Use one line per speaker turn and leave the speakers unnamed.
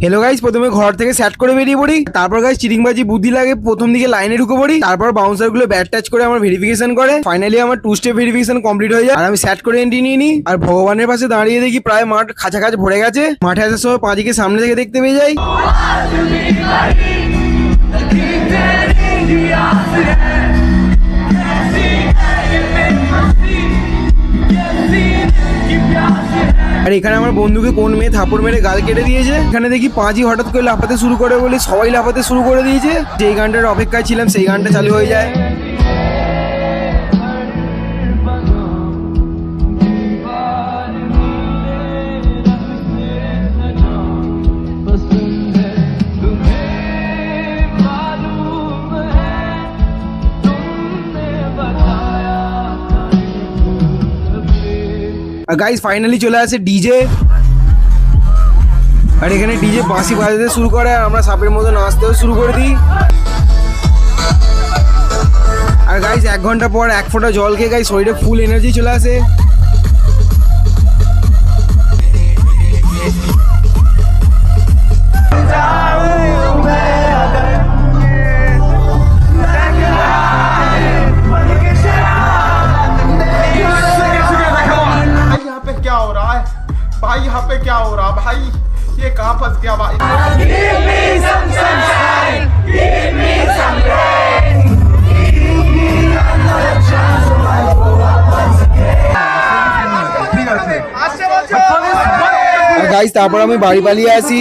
Hello guys, प्रथमे घर থেকে সেট করে বেরিয়ে পড়ি। তারপর গাইস চিটিংবাজি বুদ্ধি লাগে, প্রথম দিকে লাইনে ঢুকে পড়ি। তারপর বাউন্সার গুলো ব্যাট টাচ করে আমার ভেরিফিকেশন করে। ফাইনালি আমার 2 স্টেপ ভেরিফিকেশন কমপ্লিট হয়ে যায় আর আমি সেট করে এন্ট্রি নিয়ে নিই। আর ভগবানের পাশে দাঁড়িয়ে দেখি প্রায় মাঠ খাঁচাখাচ ভরে গেছে। মাঠে আসার সময় পাঁজিকে সামনে থেকে দেখতে পেয়ে যাই। আর এখানে আমার বন্ধুকে কোন মেয়ে থাপড় মেরে গাল কেটে দিয়েছে। এখানে দেখি পাঁচই হঠাৎ করে লাফাতে শুরু করে বলে সবাই লাফাতে শুরু করে দিয়েছে। যেই গানটার অপেক্ষায় ছিলাম সেই গানটা চালু হয়ে যায়। আর গাইস ফাইনালি চলে আসে ডিজে। আর এখানে ডিজে বাঁশি বাজাতে শুরু করে আর আমরা সাপের মতো নাচতেও শুরু করে দিই। আর গাইস 1 ঘন্টা পর 1 ফোঁটা জল খেয়ে গাইস শরীরে ফুল এনার্জি চলে আসে।
भाई यहाँ पे क्या हो रहा है भाई, ये कहाँ फंस गया भाई।
গাইস তারপর আমি বাড়ি পালিয়ে আসি।